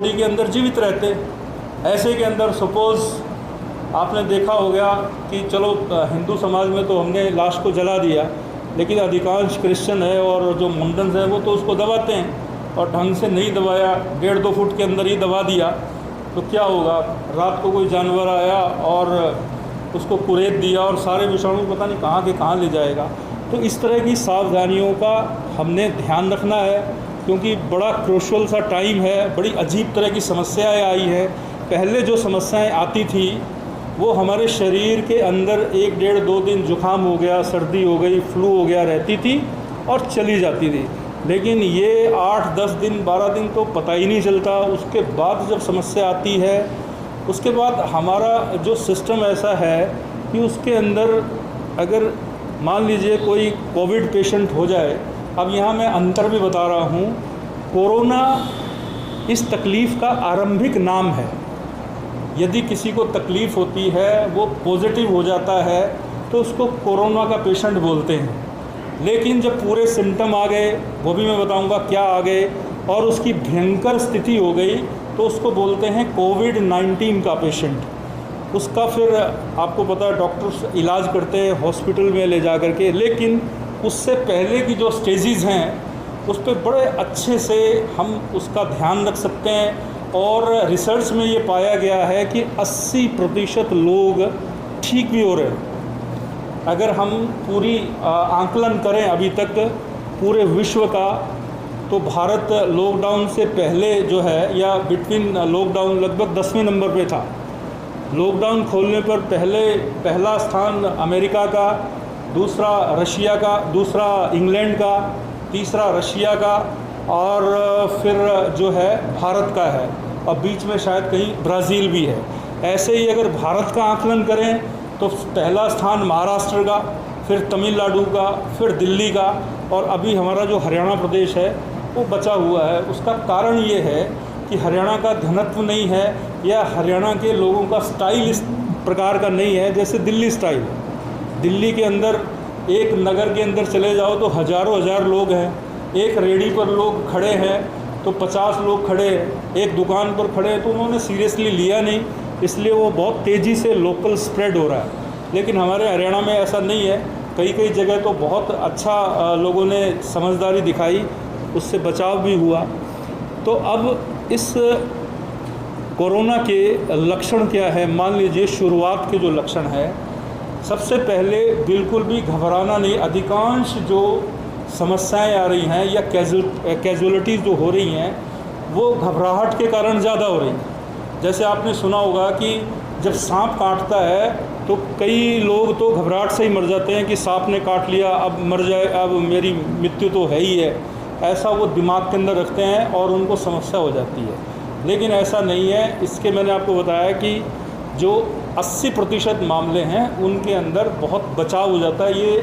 Body के अंदर जीवित रहते। ऐसे के अंदर सपोज़ आपने देखा हो गया कि चलो हिंदू समाज में तो हमने लाश को जला दिया, लेकिन अधिकांश क्रिश्चियन है और जो मुंडन्स हैं वो तो उसको दबाते हैं, और ढंग से नहीं दबाया, 1.5-2 फुट के अंदर ही दबा दिया तो क्या होगा? रात को कोई जानवर आया और उसको कुरेद दिया और सारे विषाणु पता नहीं कहाँ के कहाँ ले जाएगा। तो इस तरह की सावधानियों का हमने ध्यान रखना है, क्योंकि बड़ा क्रूशियल सा टाइम है। बड़ी अजीब तरह की समस्याएं आई हैं। पहले जो समस्याएं आती थी वो हमारे शरीर के अंदर 1-1.5-2 दिन जुकाम हो गया, सर्दी हो गई, फ्लू हो गया रहती थी और चली जाती थी। लेकिन ये 8-10 दिन 12 दिन तो पता ही नहीं चलता। उसके बाद जब समस्या आती है, उसके बाद हमारा जो सिस्टम ऐसा है कि उसके अंदर अगर मान लीजिए कोई कोविड पेशेंट हो जाए, अब यहाँ मैं अंतर भी बता रहा हूँ, कोरोना इस तकलीफ़ का आरंभिक नाम है। यदि किसी को तकलीफ़ होती है, वो पॉजिटिव हो जाता है तो उसको कोरोना का पेशेंट बोलते हैं। लेकिन जब पूरे सिम्टम आ गए, वो भी मैं बताऊंगा क्या आ गए, और उसकी भयंकर स्थिति हो गई तो उसको बोलते हैं कोविड-19 का पेशेंट। उसका फिर आपको पता है डॉक्टर्स इलाज करते हैं हॉस्पिटल में ले जा कर के, लेकिन उससे पहले की जो स्टेजेस हैं उस पर बड़े अच्छे से हम उसका ध्यान रख सकते हैं। और रिसर्च में ये पाया गया है कि 80% लोग ठीक भी हो रहे हैं। अगर हम पूरी आंकलन करें अभी तक पूरे विश्व का, तो भारत लॉकडाउन से पहले जो है या बिटवीन लॉकडाउन लगभग 10वें नंबर पे था। लॉकडाउन खोलने पर पहला स्थान अमेरिका का, दूसरा रशिया का, दूसरा इंग्लैंड का, तीसरा रशिया का, और फिर जो है भारत का है, और बीच में शायद कहीं ब्राज़ील भी है। ऐसे ही अगर भारत का आकलन करें तो पहला स्थान महाराष्ट्र का, फिर तमिलनाडु का, फिर दिल्ली का, और अभी हमारा जो हरियाणा प्रदेश है वो बचा हुआ है। उसका कारण ये है कि हरियाणा का घनत्व नहीं है, या हरियाणा के लोगों का स्टाइल इस प्रकार का नहीं है जैसे दिल्ली स्टाइल। दिल्ली के अंदर एक नगर के अंदर चले जाओ तो हज़ारों हज़ार लोग हैं, एक रेडी पर लोग खड़े हैं तो 50 लोग खड़े हैं, एक दुकान पर खड़े हैं, तो उन्होंने सीरियसली लिया नहीं, इसलिए वो बहुत तेज़ी से लोकल स्प्रेड हो रहा है। लेकिन हमारे हरियाणा में ऐसा नहीं है। कई जगह तो बहुत अच्छा लोगों ने समझदारी दिखाई, उससे बचाव भी हुआ। तो अब इस कोरोना के लक्षण क्या है? मान लीजिए शुरुआत के जो लक्षण है, सबसे पहले बिल्कुल भी घबराना नहीं। अधिकांश जो समस्याएं आ रही हैं या कैजुअलिटीज़ जो हो रही हैं वो घबराहट के कारण ज़्यादा हो रही हैं। जैसे आपने सुना होगा कि जब सांप काटता है तो कई लोग तो घबराहट से ही मर जाते हैं कि सांप ने काट लिया, अब मर जाए, अब मेरी मृत्यु तो है ही है। ऐसा वो दिमाग के अंदर रखते हैं और उनको समस्या हो जाती है। लेकिन ऐसा नहीं है। इसके मैंने आपको बताया कि जो 80% मामले हैं उनके अंदर बहुत बचाव हो जाता है। ये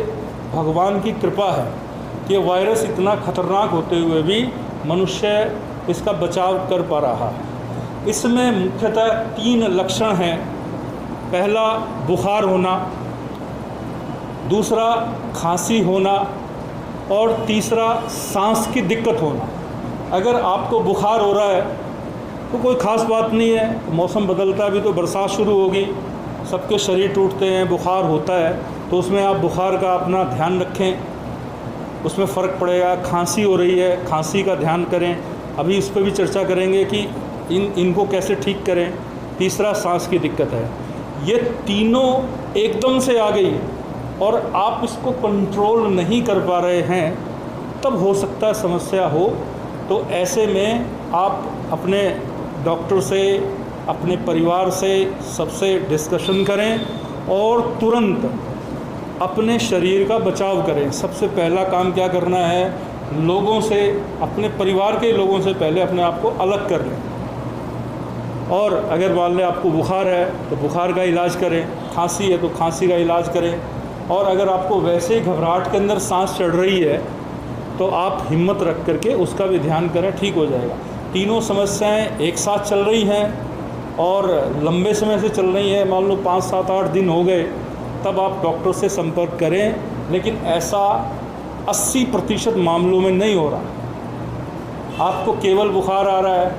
भगवान की कृपा है कि वायरस इतना खतरनाक होते हुए भी मनुष्य इसका बचाव कर पा रहा। इसमें मुख्यतः 3 लक्षण हैं। पहला बुखार होना, दूसरा खांसी होना, और तीसरा सांस की दिक्कत होना। अगर आपको बुखार हो रहा है तो कोई ख़ास बात नहीं है, मौसम बदलता है, अभी तो बरसात शुरू होगी, सबके शरीर टूटते हैं, बुखार होता है, तो उसमें आप बुखार का अपना ध्यान रखें, उसमें फ़र्क पड़ेगा। खांसी हो रही है, खांसी का ध्यान करें, अभी इस पर भी चर्चा करेंगे कि इनको कैसे ठीक करें। तीसरा सांस की दिक्कत है। ये तीनों एकदम से आ गई और आप इसको कंट्रोल नहीं कर पा रहे हैं, तब हो सकता है समस्या हो। तो ऐसे में आप अपने डॉक्टर से, अपने परिवार से, सबसे डिस्कशन करें और तुरंत अपने शरीर का बचाव करें। सबसे पहला काम क्या करना है? लोगों से, अपने परिवार के लोगों से पहले अपने आप को अलग कर लें। और अगर मान लें आपको बुखार है तो बुखार का इलाज करें, खांसी है तो खांसी का इलाज करें, और अगर आपको वैसे ही घबराहट के अंदर सांस चढ़ रही है तो आप हिम्मत रख करके उसका भी ध्यान करें, ठीक हो जाएगा। तीनों समस्याएं एक साथ चल रही हैं और लंबे समय से चल रही हैं, मान लो 5, 7, 8 दिन हो गए, तब आप डॉक्टर से संपर्क करें। लेकिन ऐसा 80% मामलों में नहीं हो रहा। आपको केवल बुखार आ रहा है,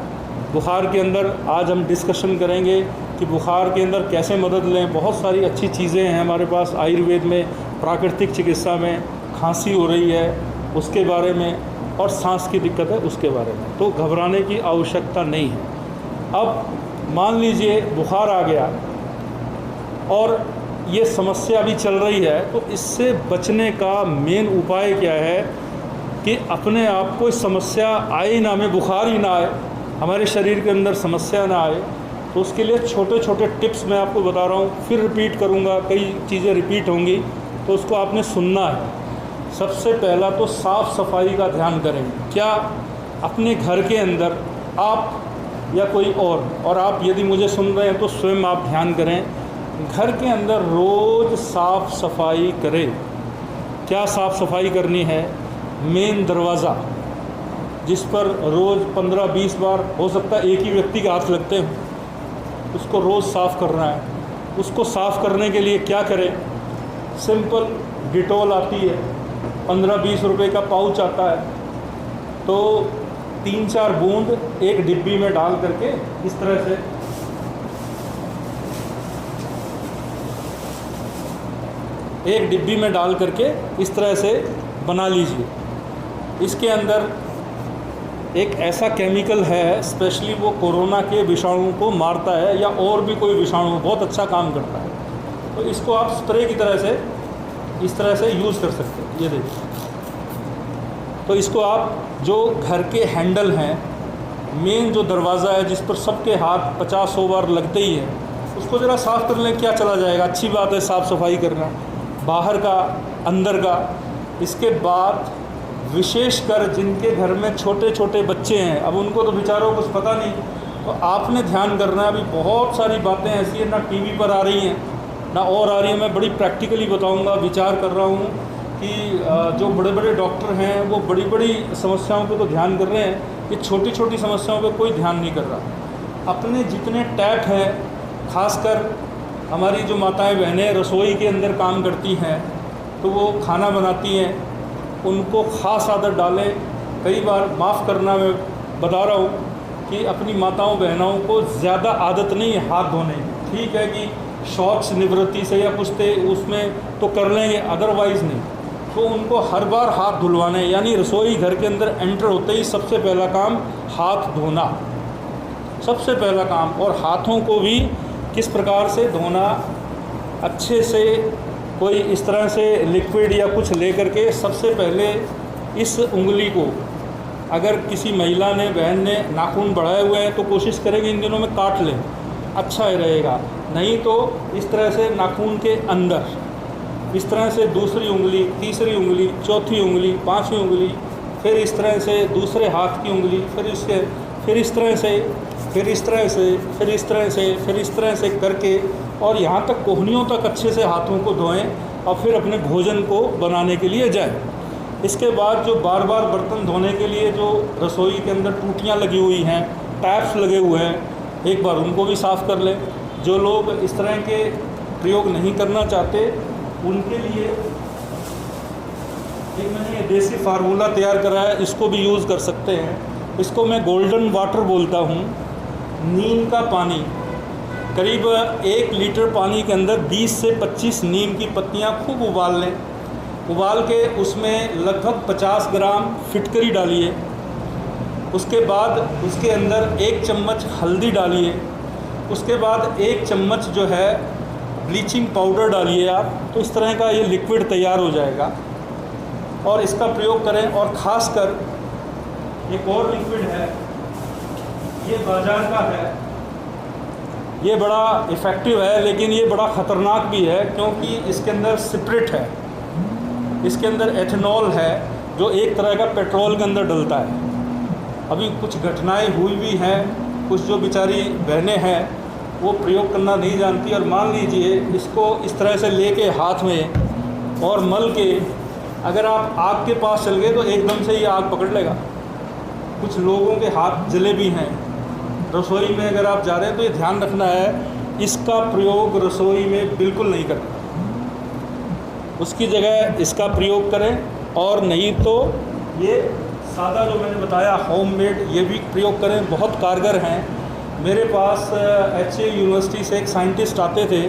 बुखार के अंदर आज हम डिस्कशन करेंगे कि बुखार के अंदर कैसे मदद लें। बहुत सारी अच्छी चीज़ें हैं हमारे पास आयुर्वेद में, प्राकृतिक चिकित्सा में। खांसी हो रही है उसके बारे में, और सांस की दिक्कत है उसके बारे में, तो घबराने की आवश्यकता नहीं है। अब मान लीजिए बुखार आ गया और ये समस्या भी चल रही है, तो इससे बचने का मेन उपाय क्या है कि अपने आप को इस समस्या आए ना, में बुखार ही ना आए, हमारे शरीर के अंदर समस्या ना आए। तो उसके लिए छोटे छोटे टिप्स मैं आपको बता रहा हूँ, फिर रिपीट करूँगा, कई चीज़ें रिपीट होंगी तो उसको आपने सुनना है। सबसे पहला तो साफ़ सफाई का ध्यान करें। क्या अपने घर के अंदर आप या कोई और आप यदि मुझे सुन रहे हैं तो स्वयं आप ध्यान करें, घर के अंदर रोज़ साफ़ सफाई करें। क्या साफ़ सफाई करनी है? मेन दरवाज़ा जिस पर रोज़ 15-20 बार हो सकता है एक ही व्यक्ति के हाथ लगते हैं, उसको रोज़ साफ़ करना है। उसको साफ़ करने के लिए क्या करें? सिंपल डिटॉल आती है, 15-20 रुपए का पाउच आता है, तो 3-4 बूंद एक डिब्बी में डाल करके इस तरह से एक डिब्बी में डाल करके इस तरह से बना लीजिए। इसके अंदर एक ऐसा केमिकल है, स्पेशली वो कोरोना के विषाणु को मारता है या और भी कोई विषाणु, बहुत अच्छा काम करता है। तो इसको आप स्प्रे की तरह से इस तरह से यूज़ कर सकते हैं। ये देखिए, तो इसको आप जो घर के हैंडल हैं, मेन जो दरवाज़ा है जिस पर सबके हाथ 50-100 बार लगते ही है, उसको ज़रा साफ़ कर लें, क्या चला जाएगा। अच्छी बात है साफ़ सफाई करना, बाहर का अंदर का। इसके बाद विशेषकर जिनके घर में छोटे छोटे बच्चे हैं, अब उनको तो बेचारों को कुछ पता नहीं, तो आपने ध्यान करना है। अभी बहुत सारी बातें ऐसी हैं, ना टीवी पर आ रही हैं ना और आ रही हैं। मैं बड़ी प्रैक्टिकली बताऊंगा, विचार कर रहा हूँ कि जो बड़े बड़े डॉक्टर हैं वो बड़ी बड़ी समस्याओं पे तो ध्यान कर रहे हैं, ये छोटी छोटी समस्याओं पे कोई ध्यान नहीं कर रहा। अपने जितने टैप हैं, खासकर हमारी जो माताएं बहनें रसोई के अंदर काम करती हैं, तो वो खाना बनाती हैं, उनको ख़ास आदत डालें। कई बार माफ़ करना, मैं बता रहा हूँ कि अपनी माताओं बहनों को ज़्यादा आदत नहीं है हाथ धोने की। ठीक है कि शौक से, निवृत्ति से या कुछ उसमें तो कर लेंगे, अदरवाइज़ नहीं। तो उनको हर बार हाथ धुलवाने, यानी रसोई घर के अंदर एंटर होते ही सबसे पहला काम हाथ धोना, सबसे पहला काम। और हाथों को भी किस प्रकार से धोना, अच्छे से कोई इस तरह से लिक्विड या कुछ ले करके सबसे पहले इस उंगली को, अगर किसी महिला ने, बहन ने नाखून बढ़ाए हुए हैं तो कोशिश करेंगे इन दिनों में काट लें, अच्छा रहेगा। नहीं तो इस तरह से नाखून के अंदर इस तरह से दूसरी उंगली, तीसरी उंगली, चौथी उंगली, पांचवी उंगली, फिर इस तरह से दूसरे हाथ की उंगली, फिर इस तरह से, फिर इस तरह से, फिर इस तरह से, फिर इस तरह से करके, और यहाँ तक कोहनियों तक अच्छे से हाथों को धोएं और फिर अपने भोजन को बनाने के लिए जाएं। इसके बाद जो बार बार बर्तन धोने के लिए जो रसोई के अंदर टूटियाँ लगी हुई हैं, टैप्स लगे हुए हैं, एक बार उनको भी साफ़ कर लें। जो लोग इस तरह के प्रयोग नहीं करना चाहते उनके लिए एक मैंने देसी फार्मूला तैयार करा है, इसको भी यूज़ कर सकते हैं। इसको मैं गोल्डन वाटर बोलता हूँ। नीम का पानी, करीब 1 लीटर पानी के अंदर 20 से 25 नीम की पत्तियाँ खूब उबाल लें। उबाल के उसमें लगभग 50 ग्राम फिटकरी डालिए। उसके बाद उसके अंदर 1 चम्मच हल्दी डालिए। उसके बाद 1 चम्मच जो है ब्लीचिंग पाउडर डालिए आप, तो इस तरह का ये लिक्विड तैयार हो जाएगा और इसका प्रयोग करें। और ख़ासकर एक और लिक्विड है, ये बाजार का है, ये बड़ा इफ़ेक्टिव है लेकिन ये बड़ा ख़तरनाक भी है, क्योंकि इसके अंदर स्पिरिट है, इसके अंदर एथेनॉल है, जो एक तरह का पेट्रोल के अंदर डलता है। अभी कुछ घटनाएं हुई भी हैं, कुछ जो बेचारी बहनें हैं वो प्रयोग करना नहीं जानती, और मान लीजिए इसको इस तरह से लेके हाथ में और मल के अगर आप आग के पास चल गए तो एकदम से ये आग पकड़ लेगा। कुछ लोगों के हाथ जले भी हैं। रसोई में अगर आप जा रहे हैं तो ये ध्यान रखना है, इसका प्रयोग रसोई में बिल्कुल नहीं करना। उसकी जगह इसका प्रयोग करें, और नहीं तो ये सादा जो मैंने बताया होममेड, ये भी प्रयोग करें, बहुत कारगर हैं। मेरे पास HA यूनिवर्सिटी से एक साइंटिस्ट आते थे,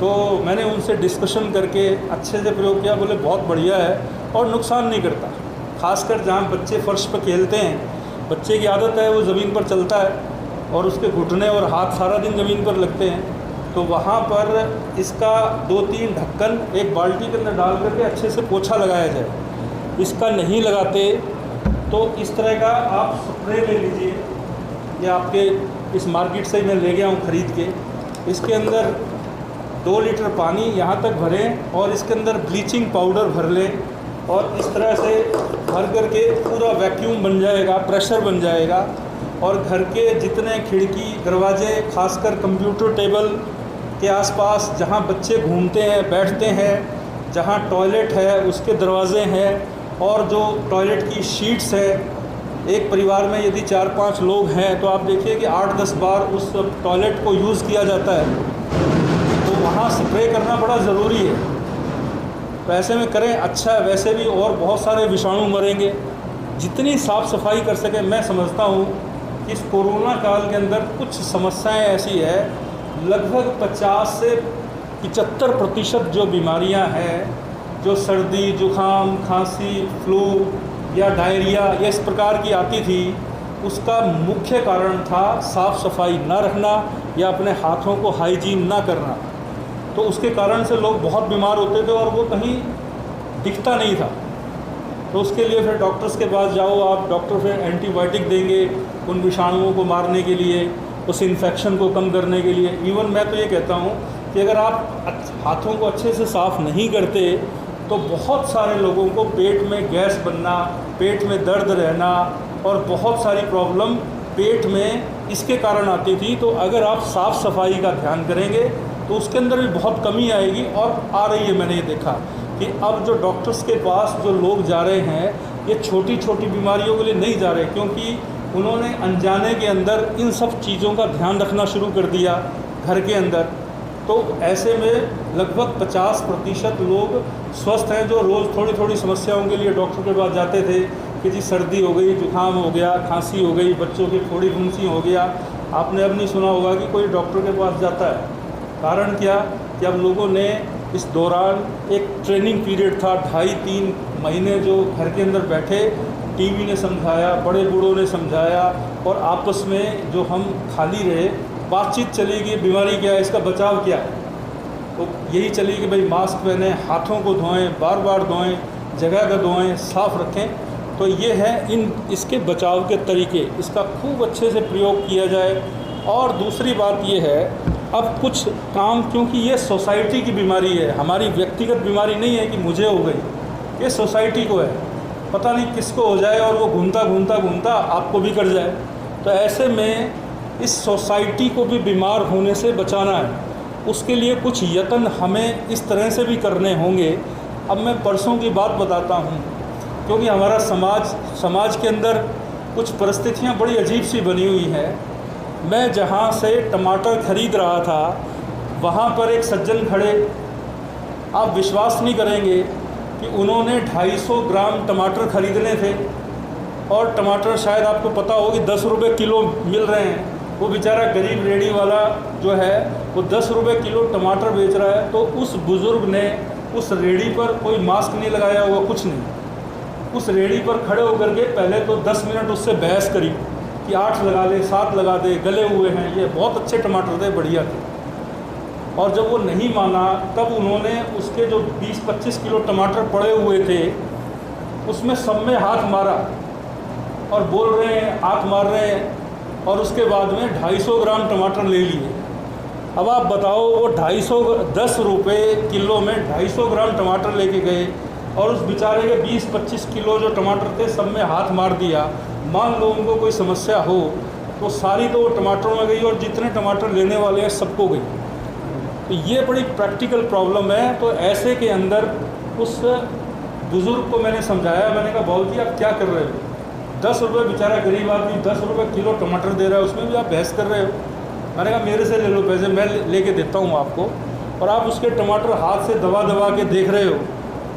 तो मैंने उनसे डिस्कशन करके अच्छे से प्रयोग किया, बोले बहुत बढ़िया है और नुकसान नहीं करता। खासकर जहाँ बच्चे फर्श पर खेलते हैं, बच्चे की आदत है वो ज़मीन पर चलता है और उसके घुटने और हाथ सारा दिन ज़मीन पर लगते हैं, तो वहाँ पर इसका 2-3 ढक्कन एक बाल्टी के अंदर डाल करके अच्छे से पोछा लगाया जाए। इसका नहीं लगाते तो इस तरह का आप स्प्रे ले लीजिए, ये आपके इस मार्केट से मैं ले गया हूँ ख़रीद के। इसके अंदर 2 लीटर पानी यहाँ तक भरें और इसके अंदर ब्लीचिंग पाउडर भर लें और इस तरह से भर करके पूरा वैक्यूम बन जाएगा, प्रेशर बन जाएगा। और घर के जितने खिड़की दरवाजे, खासकर कंप्यूटर टेबल के आसपास जहाँ बच्चे घूमते हैं, बैठते हैं, जहाँ टॉयलेट है उसके दरवाजे हैं, और जो टॉयलेट की शीट्स है, एक परिवार में यदि 4-5 लोग हैं तो आप देखिए कि 8-10 बार उस टॉयलेट को यूज़ किया जाता है, तो वहाँ स्प्रे करना बड़ा ज़रूरी है। तो ऐसे में करें, अच्छा है। वैसे भी और बहुत सारे विषाणु मरेंगे, जितनी साफ़ सफाई कर सकें। मैं समझता हूँ कि इस कोरोना काल के अंदर कुछ समस्याएं ऐसी है, लगभग 50 से 75% जो बीमारियां हैं, जो सर्दी, जुकाम, खांसी, फ्लू या डायरिया या इस प्रकार की आती थी, उसका मुख्य कारण था साफ़ सफाई ना रखना या अपने हाथों को हाइजीन ना करना। तो उसके कारण से लोग बहुत बीमार होते थे और वो कहीं दिखता नहीं था। तो उसके लिए फिर डॉक्टर्स के पास जाओ आप, डॉक्टर फिर एंटीबायोटिक देंगे उन विषाणुओं को मारने के लिए, उस इन्फेक्शन को कम करने के लिए। इवन मैं तो ये कहता हूँ कि अगर आप हाथों को अच्छे से साफ़ नहीं करते तो बहुत सारे लोगों को पेट में गैस बनना, पेट में दर्द रहना और बहुत सारी प्रॉब्लम पेट में इसके कारण आती थी। तो अगर आप साफ़ सफाई का ध्यान करेंगे तो उसके अंदर भी बहुत कमी आएगी, और आ रही है। मैंने ये देखा कि अब जो डॉक्टर्स के पास जो लोग जा रहे हैं, ये छोटी छोटी बीमारियों के लिए नहीं जा रहे, क्योंकि उन्होंने अनजाने के अंदर इन सब चीज़ों का ध्यान रखना शुरू कर दिया घर के अंदर। तो ऐसे में लगभग 50% लोग स्वस्थ हैं, जो रोज़ थोड़ी थोड़ी समस्याओं के लिए डॉक्टर के पास जाते थे कि जी सर्दी हो गई, जुकाम हो गया, खांसी हो गई, बच्चों की थोड़ी फुंसी हो गया। आपने अब नहीं सुना होगा कि कोई डॉक्टर के पास जाता है। कारण क्या कि अब लोगों ने इस दौरान एक ट्रेनिंग पीरियड था, 2.5-3 महीने जो घर के अंदर बैठे, टीवी ने समझाया, बड़े बूढ़ों ने समझाया, और आपस में जो हम खाली रहे, बातचीत चली कि बीमारी क्या है, इसका बचाव क्या है। तो यही चली कि भाई मास्क पहने, हाथों को धोएं, बार बार धोएं, जगह का धोएं, साफ़ रखें। तो ये है इसके बचाव के तरीके, इसका खूब अच्छे से प्रयोग किया जाए। और दूसरी बात ये है, अब कुछ काम, क्योंकि ये सोसाइटी की बीमारी है, हमारी व्यक्तिगत बीमारी नहीं है कि मुझे हो गई, ये सोसाइटी को है, पता नहीं किसको हो जाए और वो घूमता आपको भी कर जाए। तो ऐसे में इस सोसाइटी को भी बीमार होने से बचाना है, उसके लिए कुछ यत्न हमें इस तरह से भी करने होंगे। अब मैं परसों की बात बताता हूँ, क्योंकि हमारा समाज के अंदर कुछ परिस्थितियाँ बड़ी अजीब सी बनी हुई हैं। मैं जहाँ से टमाटर ख़रीद रहा था, वहाँ पर एक सज्जन खड़े, आप विश्वास नहीं करेंगे कि उन्होंने 250 ग्राम टमाटर ख़रीदने थे, और टमाटर शायद आपको पता हो कि 10 रुपये किलो मिल रहे हैं। वो बेचारा गरीब रेडी वाला जो है वो 10 रुपये किलो टमाटर बेच रहा है। तो उस बुज़ुर्ग ने उस रेडी पर कोई मास्क नहीं लगाया हुआ, कुछ नहीं, उस रेडी पर खड़े होकर के पहले तो 10 मिनट उससे बहस करी कि 8 लगा ले, 7 लगा दे, गले हुए हैं, ये बहुत अच्छे टमाटर थे, बढ़िया थे। और जब वो नहीं माना, तब उन्होंने उसके जो 20-25 किलो टमाटर पड़े हुए थे उसमें सब में हाथ मारा और बोल रहे हैं, हाथ मार रहे हैं, और उसके बाद में 250 ग्राम टमाटर ले लिए। अब आप बताओ, वो 10 रुपये किलो में 250 ग्राम टमाटर लेके गए, और उस बेचारे के 20-25 किलो जो टमाटर थे सब में हाथ मार दिया। मान लो उनको कोई समस्या हो तो सारी तो वो टमाटरों में गई, और जितने टमाटर लेने वाले हैं सबको गई। तो ये बड़ी प्रैक्टिकल प्रॉब्लम है। तो ऐसे के अंदर उस बुज़ुर्ग को मैंने समझाया, मैंने कहा बाबू जी आप क्या कर रहे हो, 10 रुपये बेचारा गरीब आदमी 10 रुपये किलो टमाटर दे रहा है, उसमें भी आप बहस कर रहे हो। मैंने कहा मेरे से ले लो पैसे, मैं लेके देता हूँ आपको, और आप उसके टमाटर हाथ से दबा दबा के देख रहे हो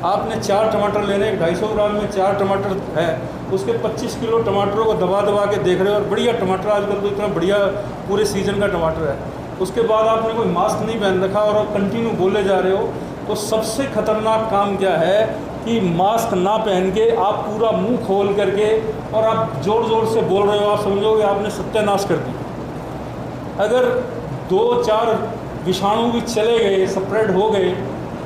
आपने 4 टमाटर लेने, 250 ग्राम में 4 टमाटर है, उसके 25 किलो टमाटरों को दबा दबा के देख रहे हो, और बढ़िया टमाटर, आजकल तो इतना बढ़िया पूरे सीज़न का टमाटर है, उसके बाद आपने कोई मास्क नहीं पहन रखा और आप कंटिन्यू बोले जा रहे हो, तो सबसे ख़तरनाक काम क्या है कि मास्क ना पहन के आप पूरा मुंह खोल करके और आप ज़ोर ज़ोर से बोल रहे हो, आप समझोगे आपने सत्यानाश कर दिया। अगर 2-4 विषाणु भी चले गए, स्प्रेड हो गए,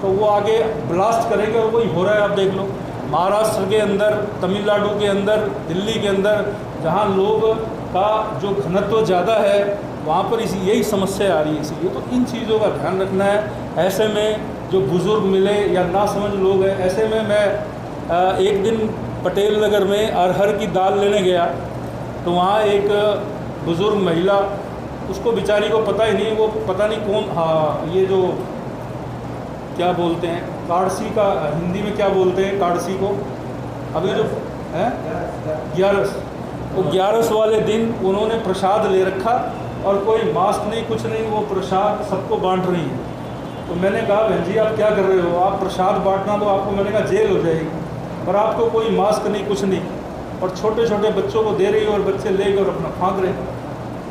तो वो आगे ब्लास्ट करेंगे, और वही हो रहा है। आप देख लो महाराष्ट्र के अंदर, तमिलनाडु के अंदर, दिल्ली के अंदर, जहाँ लोग का जो घनत्व ज़्यादा है, वहाँ पर यही समस्या आ रही है। इसलिए तो इन चीज़ों का ध्यान रखना है। ऐसे में जो बुज़ुर्ग मिले या ना समझ लोग हैं, ऐसे में मैं एक दिन पटेल नगर में अरहर की दाल लेने गया, तो वहाँ एक बुज़ुर्ग महिला, उसको बेचारी को पता ही नहीं, वो पता नहीं कौन, हाँ ये जो क्या बोलते हैं काड़सी का, हिंदी में क्या बोलते हैं काड़सी को, अभी जो है 11, वो 11 वाले दिन उन्होंने प्रसाद ले रखा और कोई मास्क नहीं, कुछ नहीं, वो प्रसाद सबको बांट रही है। तो मैंने कहा बहन जी आप क्या कर रहे हो, आप प्रसाद बांटना तो आपको, मैंने कहा जेल हो जाएगी, पर आपको कोई मास्क नहीं, कुछ नहीं, और छोटे छोटे बच्चों को दे रही है और बच्चे ले गए और अपना फाँक रहे।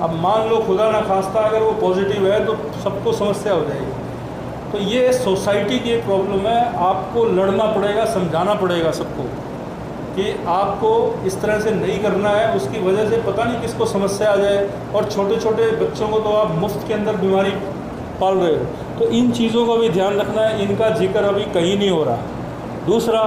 अब मान लो खुदा ना खास्ता अगर वो पॉजिटिव है तो सबको समस्या हो जाएगी। तो ये सोसाइटी की एक प्रॉब्लम है, आपको लड़ना पड़ेगा, समझाना पड़ेगा सबको कि आपको इस तरह से नहीं करना है, उसकी वजह से पता नहीं किसको समस्या आ जाए, और छोटे छोटे बच्चों को तो आप मुफ्त के अंदर बीमारी पाल रहे हो। तो इन चीज़ों का भी ध्यान रखना है, इनका जिक्र अभी कहीं नहीं हो रहा। दूसरा